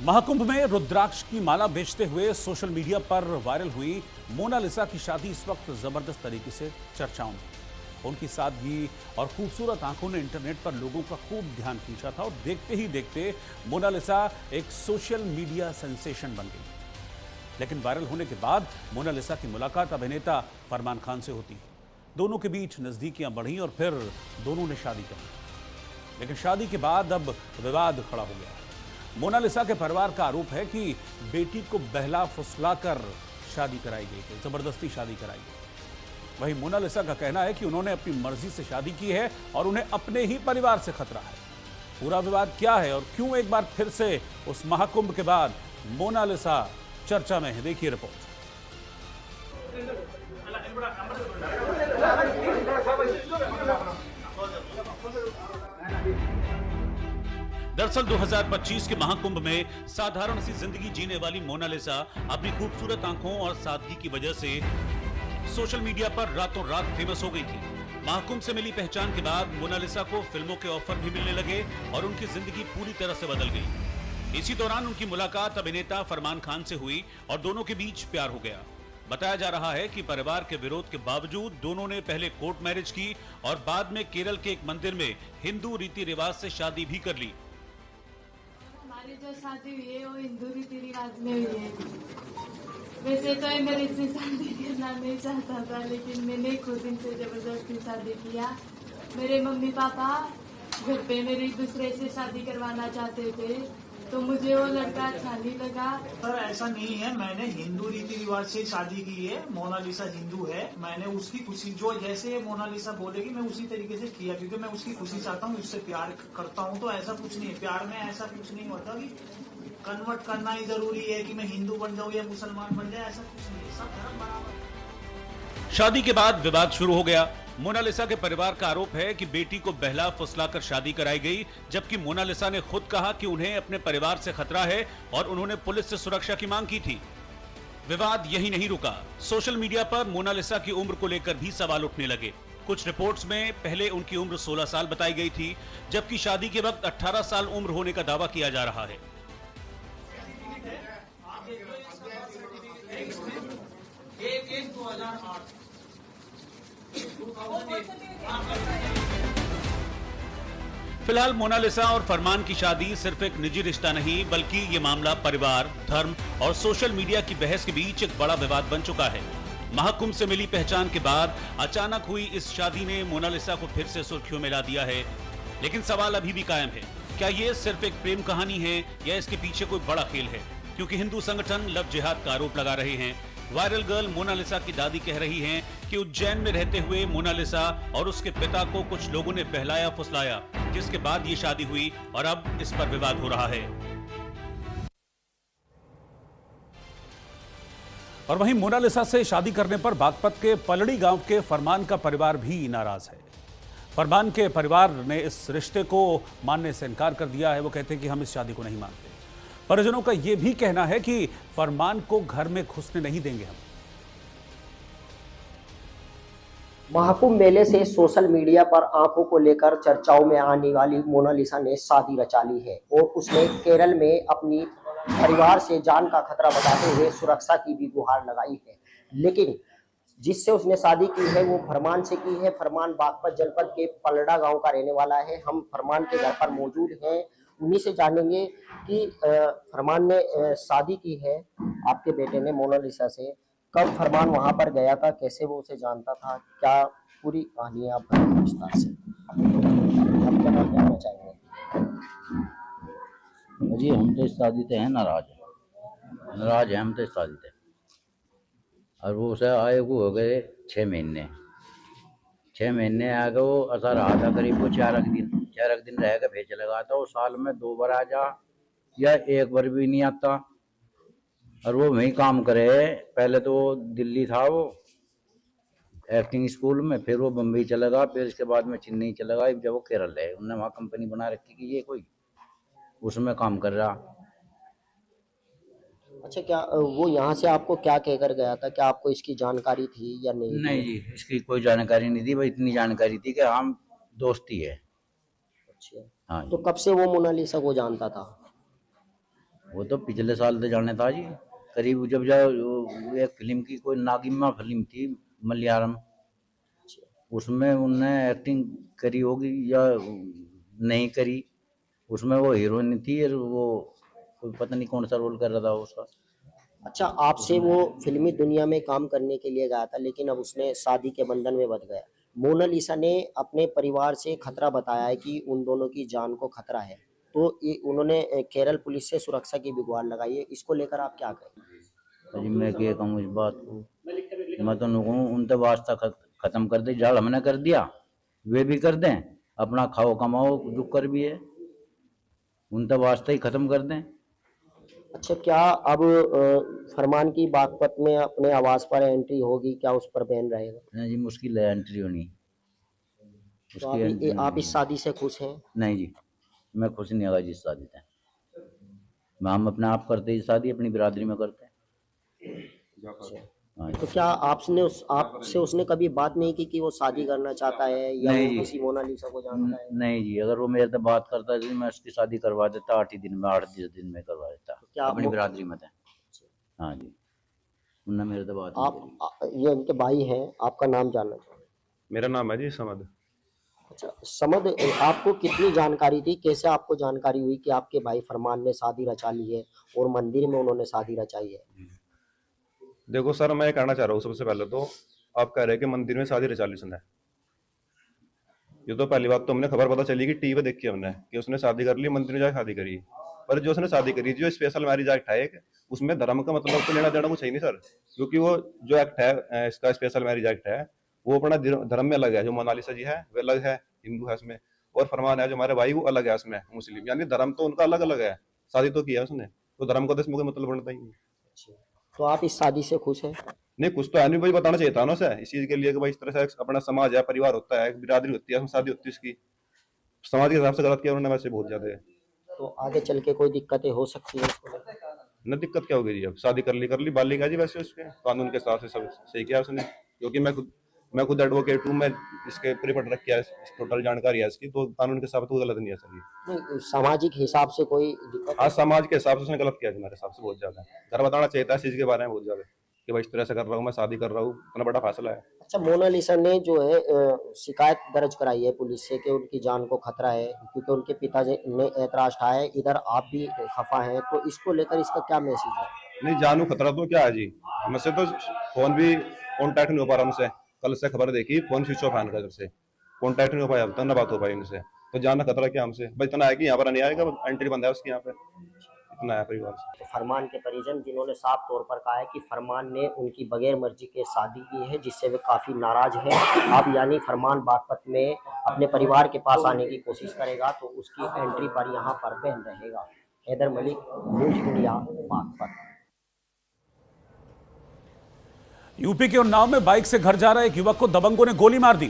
महाकुंभ में रुद्राक्ष की माला बेचते हुए सोशल मीडिया पर वायरल हुई मोनालिसा की शादी इस वक्त जबरदस्त तरीके से चर्चाओं में। उनकी सादगी और खूबसूरत आंखों ने इंटरनेट पर लोगों का खूब ध्यान खींचा था और देखते ही देखते मोनालिसा एक सोशल मीडिया सेंसेशन बन गई। लेकिन वायरल होने के बाद मोनालिसा की मुलाकात अभिनेता फरमान खान से होती है। दोनों के बीच नजदीकियां बढ़ी और फिर दोनों ने शादी कर ली। लेकिन शादी के बाद अब विवाद खड़ा हो गया। मोनालिसा के परिवार का आरोप है कि बेटी को बहला फुसलाकर शादी कराई गई थी, जबरदस्ती शादी कराई गई। वहीं मोनालिसा का कहना है कि उन्होंने अपनी मर्जी से शादी की है और उन्हें अपने ही परिवार से खतरा है। पूरा विवाद क्या है और क्यों एक बार फिर से उस महाकुंभ के बाद मोनालिसा चर्चा में है, देखिए रिपोर्ट। दरअसल 2025 के महाकुंभ में साधारण सी जिंदगी जीने वाली मोनालिसा अपनी खूबसूरत आंखों और सादगी की वजह से सोशल मीडिया पर रातों रात फेमस हो गई थी। महाकुंभ से मिली पहचान के बाद मोनालिसा को फिल्मों के ऑफर भी मिलने लगे और उनकी जिंदगी पूरी तरह से बदल गई। इसी दौरान उनकी मुलाकात अभिनेता फरमान खान से हुई और दोनों के बीच प्यार हो गया। बताया जा रहा है कि परिवार के विरोध के बावजूद दोनों ने पहले कोर्ट मैरिज की और बाद में केरल के एक मंदिर में हिंदू रीति रिवाज से शादी भी कर ली। हमारी जो शादी हुई है वो हिंदू रीति रिवाज में हुई है। वैसे तो मेरे से शादी करना नहीं चाहता था, लेकिन मैंने खुद इनसे जबरदस्ती शादी किया। मेरे मम्मी पापा घर पे मेरी दूसरे से शादी करवाना चाहते थे, तो मुझे वो लड़का अच्छा नहीं लगा। सर ऐसा नहीं है, मैंने हिंदू रीति रिवाज से शादी की है। मोनालिसा हिंदू है। मैंने उसकी खुशी, जो जैसे मोनालिसा बोलेगी मैं उसी तरीके से किया, क्योंकि मैं उसकी खुशी चाहता हूँ, उससे प्यार करता हूँ। तो ऐसा कुछ नहीं है, प्यार में ऐसा कुछ नहीं होता कि कन्वर्ट करना ही जरूरी है कि मैं हिंदू बन जाऊँ या मुसलमान बन जाए, ऐसा कुछ नहीं है। सब धर्म बराबर। शादी के बाद विवाद शुरू हो गया। मोनालिसा के परिवार का आरोप है कि बेटी को बहला फुसलाकर शादी कराई गई, जबकि मोनालिसा ने खुद कहा कि उन्हें अपने परिवार से खतरा है और उन्होंने पुलिस से सुरक्षा की मांग की थी। विवाद यही नहीं रुका। सोशल मीडिया पर मोनालिसा की उम्र को लेकर भी सवाल उठने लगे। कुछ रिपोर्ट्स में पहले उनकी उम्र 16 साल बताई गई थी, जबकि शादी के वक्त 18 साल उम्र होने का दावा किया जा रहा है। फिलहाल मोनालिसा और फरमान की शादी सिर्फ एक निजी रिश्ता नहीं, बल्कि ये मामला परिवार, धर्म और सोशल मीडिया की बहस के बीच एक बड़ा विवाद बन चुका है। महाकुंभ से मिली पहचान के बाद अचानक हुई इस शादी ने मोनालिसा को फिर से सुर्खियों में ला दिया है। लेकिन सवाल अभी भी कायम है, क्या ये सिर्फ एक प्रेम कहानी है या इसके पीछे कोई बड़ा खेल है? क्योंकि हिंदू संगठन लव जिहाद का आरोप लगा रहे हैं। वायरल गर्ल मोनालिसा की दादी कह रही हैं कि उज्जैन में रहते हुए मोनालिसा और उसके पिता को कुछ लोगों ने बहलाया फुसलाया, जिसके बाद ये शादी हुई और अब इस पर विवाद हो रहा है। और वहीं मोनालिसा से शादी करने पर बागपत के पलड़ी गांव के फरमान का परिवार भी नाराज है। फरमान के परिवार ने इस रिश्ते को मानने से इनकार कर दिया है। वो कहते हैं कि हम इस शादी को नहीं मानते। परिजनों का यह भी कहना है कि फरमान को घर में घुसने नहीं देंगे हम। महाकुंभ मेले से सोशल मीडिया पर आंखों को लेकर चर्चाओं में आने वाली मोनालिसा ने शादी रचा ली है और उसने केरल में अपनी परिवार से जान का खतरा बताते हुए सुरक्षा की भी गुहार लगाई है। लेकिन जिससे उसने शादी की है वो फरमान से की है। फरमान बागपत जनपद के पलड़ा गांव का रहने वाला है। हम फरमान के घर पर मौजूद हैं, उन्हीं से जानेंगे कि फरमान ने शादी की है आपके बेटे ने मोनालिसा से। कब फरमान वहां पर गया था, कैसे वो उसे जानता था, क्या पूरी कहानी है आप बताइए विस्तार से। आप क्या जानना चाहेंगे? जी हम तो इस शादी से हैं नाराज हैं हम तो इस शादी से। और वो उसे आए को हो गए 6 महीने आ गए। वो असर रहा था करीब वो 4 दिन रह के भेज लगा था। वो साल में 2 बार आ जा या 1 बार भी नहीं आता। और वो वहीं काम करे। पहले तो वो दिल्ली था वो एक्टिंग स्कूल में, फिर वो बम्बई चला गया, फिर इसके बाद में चेन्नई चला गया। जब वो केरल है, उन्होंने वहाँ कंपनी बना रखी कि ये कोई उसमें काम कर रहा। अच्छा, क्या वो यहाँ से आपको क्या कहकर गया था? क्या आपको इसकी जानकारी थी या नहीं? नहीं जी, इसकी कोई जानकारी नहीं थी। बस इतनी जानकारी थी कि हम दोस्ती है। अच्छा, हाँ तो जी। कब से वो मोनालिसा को जानता था? वो तो पिछले साल तो जाने था जी, करीब जब जब एक फिल्म की कोई नागिमा फिल्म थी मलयालम, उसमें उनने एक्टिंग करी होगी या नहीं करी, उसमें वो हीरोइन थी और वो कोई पता नहीं कौन सा रोल कर रहा था उसका। अच्छा, आपसे वो फिल्मी दुनिया में काम करने के लिए गया था, लेकिन अब उसने शादी के बंधन में बंध गया। मोनालिसा ने अपने परिवार से खतरा बताया है कि उन दोनों की जान को खतरा है, तो ये उन्होंने केरल पुलिस से सुरक्षा की भी गुहार लगाई है। इसको लेकर आप क्या कहें? जी मैं क्या कहूँ इस बात को, मैं तो नहीं कहूँ, उन तो वास्ता खत्म कर दे, जाल हमने कर दिया, वे भी कर दें, अपना खाओ कमाओ जो कर भी है, उन तो वास्ता ही खत्म कर दें। अच्छा, क्या अब फरमान की बागपत में अपने आवास पर एंट्री होगी? क्या उस पर बैन रहेगा? नहीं जी, मुश्किल है एंट्री होनी, तो उसकी एंट्री आप इस शादी से खुश हैं? नहीं जी, मैं खुश नहीं होगा जिस शादी से, हम अपने आप करते ही शादी अपनी बिरादरी में करते हैं। हाँ जी। तो क्या आपसे उसने कभी बात नहीं की कि वो शादी करना चाहता है या नहीं वो जी। किसी मोनालिसा को जानता है? नहीं जी, अगर वो मेरे से बात करता है मैं उसकी शादी करवा देता, 8 ही दिन में, 8-10 दिन में करवा देता, क्या अपनी आप- बिरादरी में थे। हाँ जी, उनने मेरे से बात नहीं करी। ये उनके भाई हैं, आपका नाम जानना चाहूँगा। मेरा नाम है जी समद। अच्छा समद, आपको कितनी जानकारी थी, कैसे आपको जानकारी हुई कि आपके भाई फरमान ने शादी रचा ली है और मंदिर में उन्होंने शादी रचाई है? देखो सर, मैं कहना चाह रहा हूँ सबसे पहले तो, आप कह रहे हैं कि मंदिर में शादी रचा ली उसने। ये तो पहली बात तो हमने खबर पता चली कि टीवी पे देखी हमने कि उसने शादी कर ली, मंदिर में जाकर शादी करी। पर जो उसने शादी करी, जो स्पेशल मैरिज एक्ट है एक, उसमें धर्म का मतलब तो लेना देना कुछ है ही नहीं सर, क्योंकि वो जो एक्ट है इसका स्पेशल मैरिज एक्ट है, वो अपना धर्म में अलग है। जो मोनालिसा जी है वो अलग है, हिंदू है उसमें, और फरमान है जो हमारे भाई वो अलग है उसमें मुस्लिम, यानी धर्म तो उनका अलग अलग है। शादी तो किया उसने, तो धर्म का तो इसमें कोई मतलब बनता ही नहीं। तो आप इस शादी से खुश हैं? नहीं, कुछ तो है नहीं, भाई बताना चाहिए था ना उसे इस चीज के लिए कि भाई इस तरह से अपना समाज है, परिवार होता है, बिरादरी होती है, उसमें शादी होती है उसकी, समाज के हिसाब से गलत किया उन्होंने वैसे बहुत ज्यादा है। तो आगे चल के कोई दिक्कतें हो सकती है इसको लेकर? न दिक्कत क्या होगी जी, अब शादी कर ली बालिग है जी, वैसे उसके कानून के हिसाब से सब सही किया उसने, क्योंकि मैं खुद एडवोकेट हूँ, मैं इसके पूरी पढ़ रखी है, टोटल जानकारी है इसकी, तो कानून के हिसाब से कोई गलत नहीं है सर ये। नहीं, सामाजिक हिसाब से कोई दिक्कत? आज समाज के हिसाब से उसने गलत किया है हमारे हिसाब से बहुत ज्यादा। घर बताना चाहिए था इस चीज के बारे में बहुत ज्यादा कि भाई इस तरह से कर रहा हूँ, मैं शादी कर रहा हूँ, इतना बड़ा फैसला है। अच्छा, मोनालिसा ने जो है शिकायत दर्ज कराई है पुलिस से कि उनकी जान को खतरा है, क्योंकि उनके पिताजी ने ऐतराज उठाया है, इधर आप भी खफा हैं, तो इसको लेकर इसका क्या मैसेज है? नहीं, जानू खतरा तो क्या है जी, हमसे तो फोन भी कांटेक्ट नहीं हो पा रहा हमसे, कल से खबर देखी फोन स्विच ऑफ है इनका, जब से कांटेक्ट नहीं हो पाया, अब तक ना बात हो पाई इनसे, तो जानना खतरा क्या हमसे, बस इतना है कि यहाँ पर नहीं आएगा, एंट्री बंद है उसकी यहाँ पे, इतना है परिवार से। तो फरमान के परिजन जिन्होंने साफ तौर पर कहा है कि फरमान ने उनकी बगैर मर्जी के शादी की है, जिससे वे काफी नाराज हैं। अब यानी फरमान बागपत में अपने परिवार के पास आने की कोशिश करेगा तो उसकी एंट्री पर यहाँ पर बैन रहेगा। Haidar Malik, news India, Baghpat. UP के उन्नाव में बाइक से घर जा रहा एक युवक को दबंगों ने गोली मार दी।